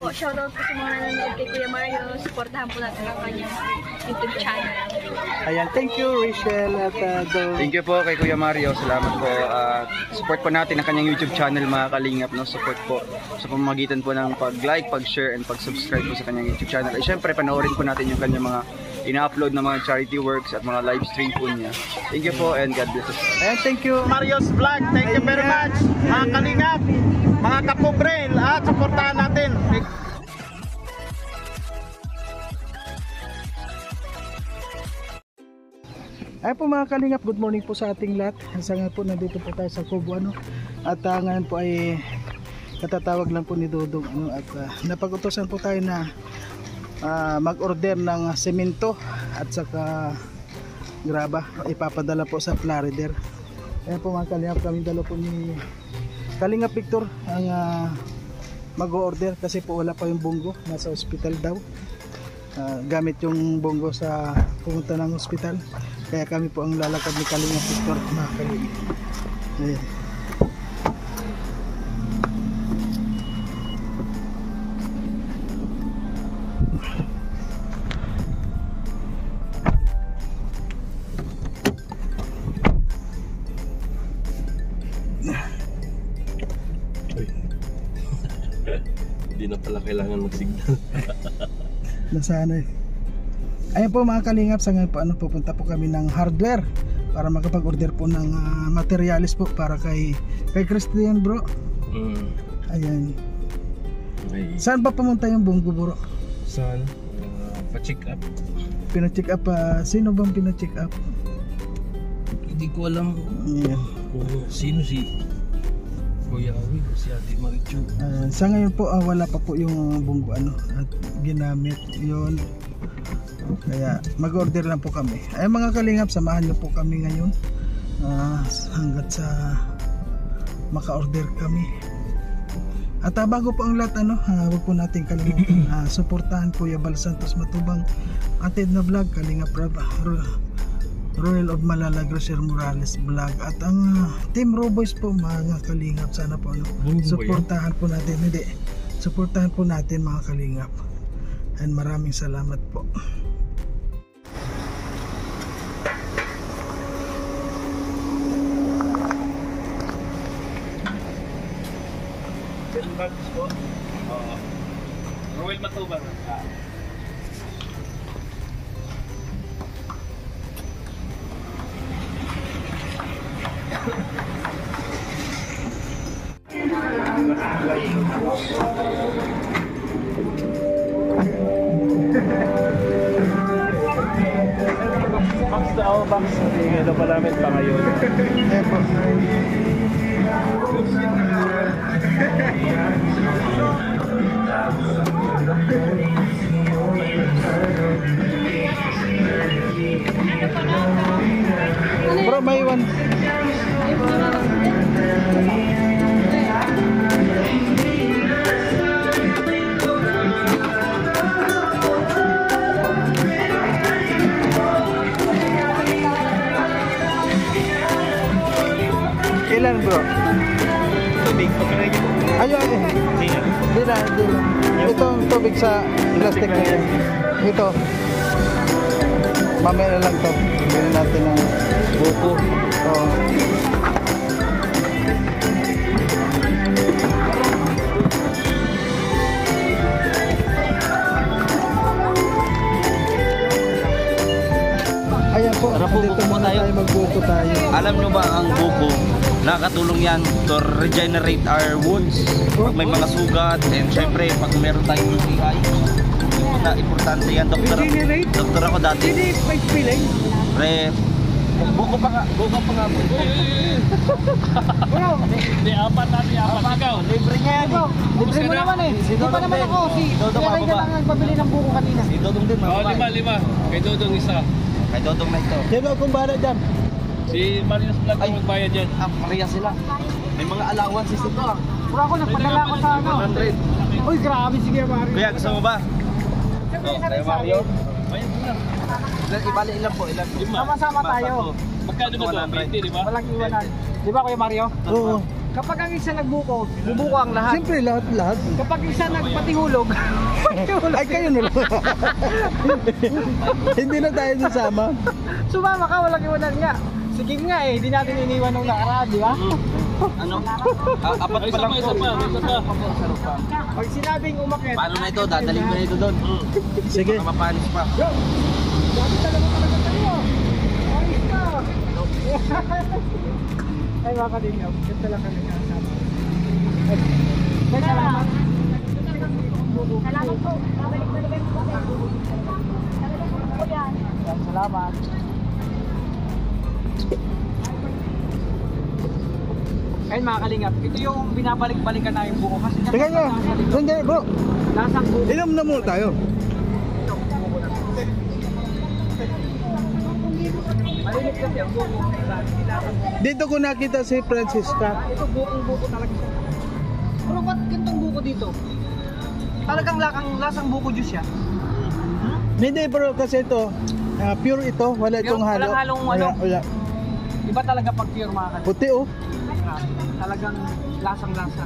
po, shoutout po sa mga nanonood kay Kuya Mario. Supportahan po natin ang kanyang YouTube channel. Ayan, thank you Rachel at Thank you po kay Kuya Mario. Salamat po. Support po natin ang kanyang YouTube channel mga kalingap. No? Support po sa pamamagitan po ng pag-like, pag-share, and pag-subscribe po sa kanyang YouTube channel. At syempre, panoorin po natin yung kanyang mga ina-upload na mga charity works at mga live stream po niya. Thank you po and God bless us. Ayan, thank you Mario's Vlog. Thank you very much. Mga kalingap, mga kapobrel, at supportahan natin. Ay po mga kalingap, good morning po sa ating lahat. Sa ngayon po nandito po tayo sa Cebuano. At ngayon po ay katatawag lang po ni Dodong at napag-utosan po tayo na mag-order ng semento at saka graba, ipapadala po sa Flarider. Ayan po mga kalingap, kami dala po ni Kalingap Victor ang mag-order kasi po wala pa yung bunggo, nasa hospital daw. Gamit yung bunggo sa pumunta ng hospital, kaya kami po ang lalakad ni Kalingap Victor mga kalingap. Ayan. Hindi na pala kailangan mag-signal. Nasana eh. Ayan po mga kalingap, sa ngayon po pupunta po kami ng hardware para makapag-order po ng materialis po para kay Christian bro. Ayan. Okay. Saan pa pumunta yung bunggo bro? Saan? Pa-check up. Pina-check up, sino bang pina-check up? Hindi ko alam. Ayan. Sino si Kuya Awi o si Ate Marichu. Sa ngayon po wala pa po yung bunggo at ginamit yun, kaya mag-order lang po kami. Ay mga kalingap, samahan nyo po kami ngayon hanggat sa maka-order kami. At bago po ang lahat huwag po natin kalimutan suportahan Kuya Bal Santos Matubang Atid na vlog, Kalingap Royal of Malala Grosser Morales vlog, at ang Team Roboys po mga kalingap. Sana po suportahan po natin, suportahan po natin mga kalingap, and maraming salamat po. Royal Matubang. Box daw, box. Ito pa namin pa ngayon. Ayan po. Bro, may one. Ilan bro? Tubig, pagkain niyo. Ayun eh. Hindi na. Itong tubig sa plastic na yan. Ito. Mamaya na lang to. Bilhin natin ng buko. Ayan po, dito muna tayo, magbuko tayo. Alam nyo ba ang buko, nakakatulong yan to regenerate our wounds pag may mga sugat, and syempre pag meron tayong UTI, importante yan. Doktor ako dati. Buko pa nga po. Hindi, apat natin, apat. Ikaw, Libre niya yan eh. Libre mo naman eh. Hindi pa naman ako. Si Kuya Ray lang nagpabili ng buko kanina. Si Dodong din. lima. Kay Dodong isa. Kay Dodong na ito. Sino kung bala dyan? Si Marius Vlog ang magbayad dyan. Maria sila. May mga allowances ito ah. Pura ako, nagpadala ako sa ano. 100. Uy, grabe, sige Mario. Kuya, gusto mo ba? Kaya Mario. Bayad mo na. Ibali ilan po? Sama-sama tayo. Magkano ba ito? 20, di ba? Walang iwanan. Di ba Kuya Mario? Oo. Kapag ang isa nagbuko, bubuko ang lahat. Siyempre, lahat. Kapag isa nagpatihulog, Ay, kayo na lang. Hindi na tayo sasama. sumama ka, walang iwanan nga. Sige nga eh, hindi natin iniwan nung nakaraan, di ba? Apat pa lang po. Pag sinabing umakit, Paano na ito? Dadaling ko na ito doon. Sige. Mapapalis pa. dati talaga tayo. Ayos ka. Ay mga kalingap, ganda lang kami kasama. Ay, salamat. Salamat po. Babalik-balikan po kayo. Talagang po yan. Salamat. Ayun mga kalingap, ito yung binabalik-balikan na yung buko kasi Teka nga. Sandali bro. lasang buko. Inom na muna tayo. Malinis kasi ang buko. Dito ko nakita si Francisca. Ito bukong-buko talaga siya. Pero ba't gantong buko dito? Talagang lasang buko juice siya. Hindi bro, kasi ito, pure ito. Wala itong halo. Walang halong ano? Wala. Iba talaga pag pure mga kalingap. Puti oh. Talagang lasang-lasa.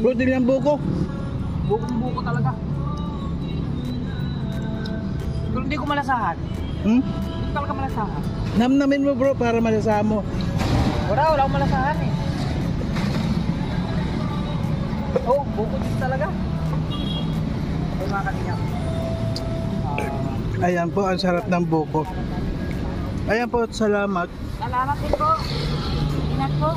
Puti ng buko. Bukong-buko talaga. Pero hindi ko malasahan. Hindi talaga malasahan. Namnamin mo bro para malasama mo. Wala akong malasahan eh. Oh, buko juice talaga. Ay mga kalingap. Ayan po, ang sarap ng buko. Ayan po, salamat. Salamat din po. Ingat po.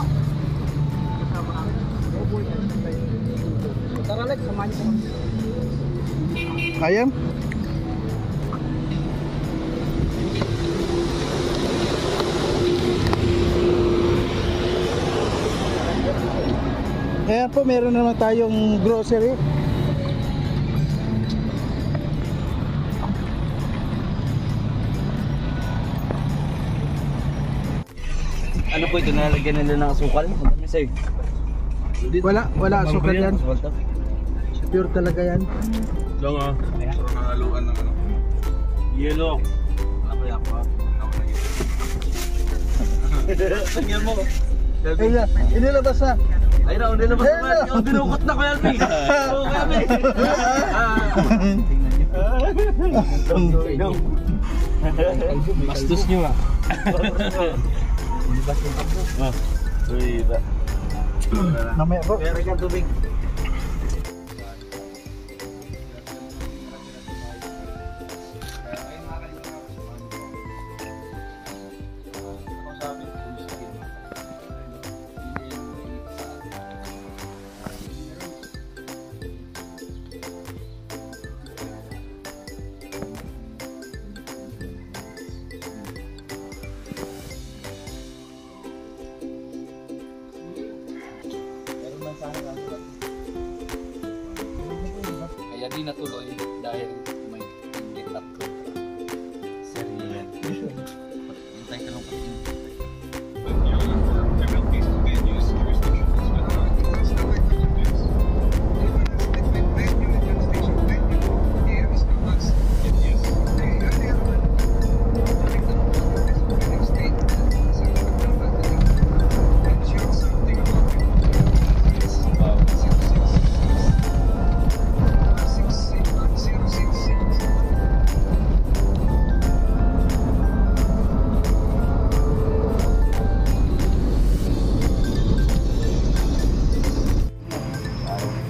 Tara Lex, samahan niyo kami. Ayan. Ayan po, meron naman tayong grocery. Ano po ito? Nalagyan nila ng asukal? Ang dami sa'yo. Wala asukal yan. Pure talaga yan. Lang ah. Sarap ng haluan ng ano. Yellow. Ano kaya pa? Tingnan mo. Ayan, inilabas na. Ay na, nilabas naman. Oh, dinukot na ko yan, Pi. Oo, kami. Tingnan nyo. Bastos nyo ah. Uy, ba? Mamaya po. Meron kang tubig. Kaya di natuloy dahil may inggit at ko. Serye. Hintay ka lang kasi.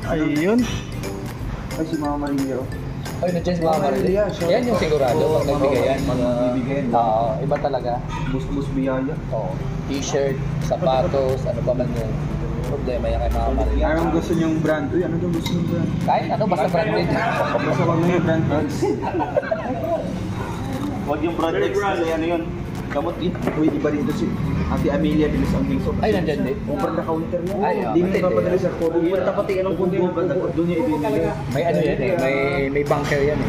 Ayun. Ay, si Mama Maria. Ay, nandiyan si Mama Maria. Yan yung sigurado pag nagbigay yan. Oo, iba talaga. Bus-bus biyaya. Oo. T-shirt, sapatos, ano ba man yung problema yan kay Mama Maria. Anong gusto niyong brand? Uy, ano daw gusto niyong brand? Kahit ano, basta branded. Basta wag na yung brand brands. Huwag yung project kasi ano yun. Kamot din. Uy, iba rin to si Ate Amelia Bilis ang Bilso. Ay, nandyan din. Over the counter yan. Ay, Hindi mo matindi. papadala sa kubo. Iba tapati anong kubo. Doon niya ibinigay. May ano yan eh, may bunker yan eh.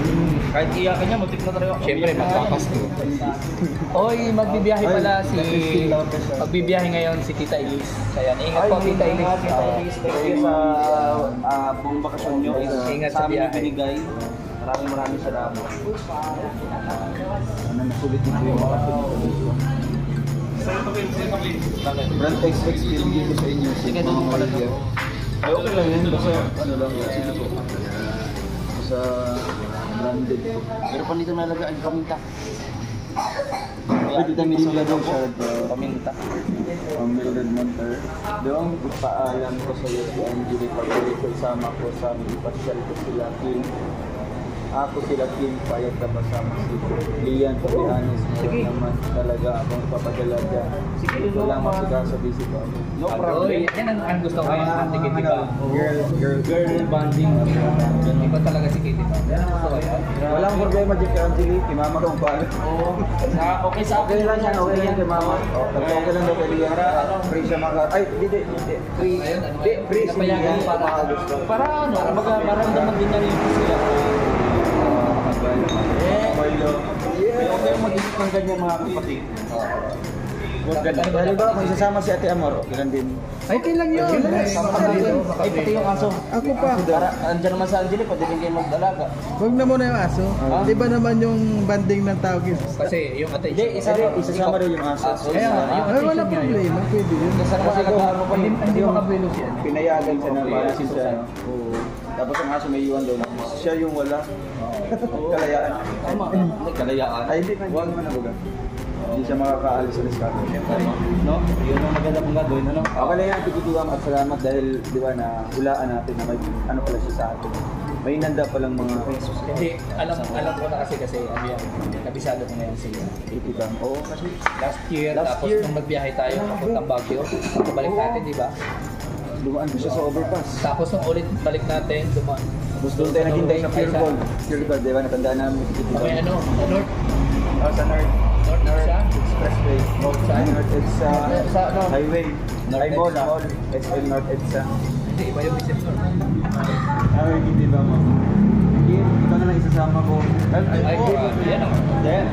Kahit iyakan niya, muntik na talaga. Siyempre, magpapasto. Oy, magbibiyahe pala magbibiyahe ngayon si Tita Elise. Kaya ingat po Tita Elise. Thank you sa buong bakasyon nyo. Ingat Sa sa amin biyahe. binigay. Maraming salamat. Ano, nasulit din po yung bakasyon. Brand XX bibigay ko sa inyo. Sige, doon pala to. Ay, okay lang yan. Basta ano lang. Sige po. Basta branded po. Pero pa dito nalaga ang paminta. Pwede tayo nila daw siya. Paminta. Mildred Monter. Doon, ipaalam ko sa iyo si Angeli Paguli ko isama ko sa ipasyal ko sila Kim. Ako sila Kim, payag ka kasama si Lian, to be honest. Meron naman talaga akong papadala dyan. Ito lang masiga sa busy ko. No problem. Yan ang gusto ko yung anti-Kitty ba? Girl bonding. Iba talaga si Kitty ba? Yan ang gusto ko yan. Walang problema dyan kay Angeli, kay mama kong pala. Oo. Okay sa Okay lang yan, okay yan kay mama. Okay lang daw kay Lian. Free siya maka... Ay, hindi. Free. Hindi, free siya yan. Para ano? Maramdaman din niya yung sila. Okay mag-isip ng ganyan mga kapatid. Pero ba, kung isasama si Ate Amor, okay lang din. Ay, kailan yun? Ay, pati yung aso. Ako pa. Para, andyan naman sa Angeli, pwede rin kayo magdalaga. Huwag na muna yung aso. Di ba naman yung banding ng tawag yun? Kasi yung attention. Hindi, isasama rin yung aso. Kaya, Ay, wala problema. Pwede yun. Kasi nakalagaan mo pa yun. Hindi makabilo siya. Pinayagan siya ng balisin siya. Oo. Tapos ang aso may iwan daw lang. Siya yung wala. Kalayaan. Tama. May kalayaan. Ay, hindi. Huwag mo na buga. Hindi siya makakaalis sa diskarte. No? Yun ang maganda pong gagawin, ano? Okay lang yan, tititiwam at salamat dahil di ba na hulaan natin na may ano pala siya sa atin. May nanda palang mga Hindi, alam ko na kasi ano yan, kabisado ko na yan siya. itikam. Oo, kasi Last year, Last tapos year. nung nagbiyahe tayo, papuntang Baguio, pabalik natin, di ba? dumaan ko siya sa overpass. Tapos nung ulit balik natin, Tapos doon tayo naghintay sa Pure Gold. Pure Gold, di ba? Natandaan namin. Okay, ano? North? Sa North. North siya? Expressway. North side? North EDSA. Sa ano? Highway. North Ay, mall. EDSA. Mall. XL North EDSA. Hindi, iba yung visit North. Ay, hindi ba mo? Hindi, ikaw na lang isasama ko. Ay, yan o. Then,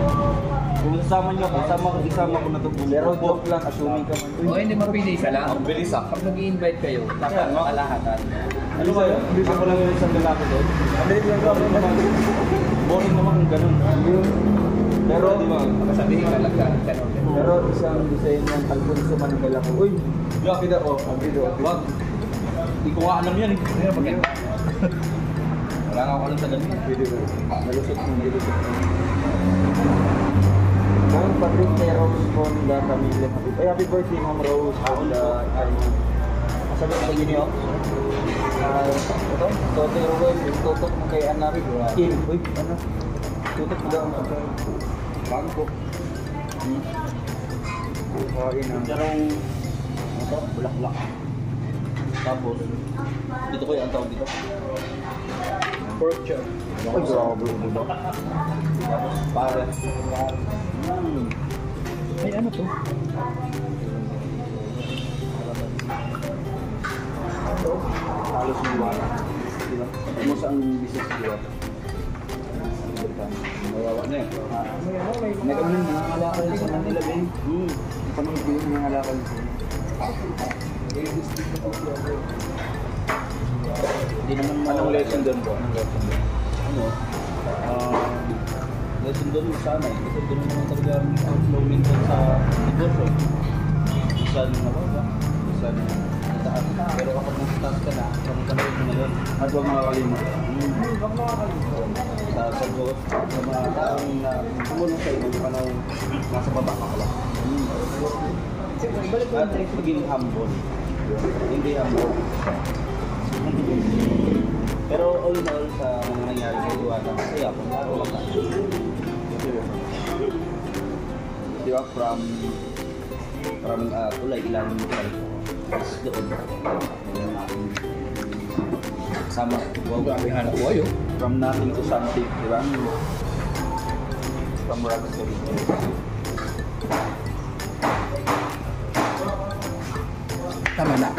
kung isama niyo ako, isama ko na ito. Pero joke lang, assuming ka man. O hindi mapili isa lang. Ang bilis ah. Pag nag-i-invite kayo, dapat kalahatan. Ano ba yun? Hindi ko lang yung isang lalaki doon. Ang bilis lang ako naman. Boring naman ang ganun. Pero, di ba? Sabihin ka lang ka. Pero isang design ng Alfonso Manangala ko. Uy, grabe na oh. Ang video. Wag. Hindi ko nga alam yan eh. Ano maganda? Wala nga ako alam sa dami. Video. Nalusot mo, nalusot mo. Ma'am Patricia Rose from the Camille. Ay, happy birthday, Ma'am Rose. From the, sabi ko niyo, ito, Toto Ruel, yung tutok mo kay anak. Kim, uy, ano? Tutok mo daw ang bangko. Kain ang Karong ito, bulaklak. Tapos, dito ko yung tawag dito. Pork chop. ay, grabe, diba? Tapos, pare. Ay, ano to? Halos yung wala. Diba? Ano sa ang business diba? Mawawa na eh. May kami mga alakal sa Manila, babe. Panood ko yung mga alakal sa Hindi naman Anong lesson doon po? Anong lesson doon? ano, lesson doon sana eh. Kasi doon naman talaga ang flow minsan sa negosyo. Minsan nababa, minsan nataas. Pero kapag nasa taas ka na, kamagalaw mo na yun. At huwag makakalimot. Sa Diyos, sa mga taong na tumulong sa iyo, panahon nasa baba ka lang. At maging humble. Hindi humble. Pero all in all, sa mga nangyari sa Iwata, masaya ako. Wala ka. Di ba, from tulay, ilalim mo tayo. Tapos doon, yung aking sama. Wow, Grabe hanap ko ayo. From nothing to something, di ba? From rags to riches. Tama na.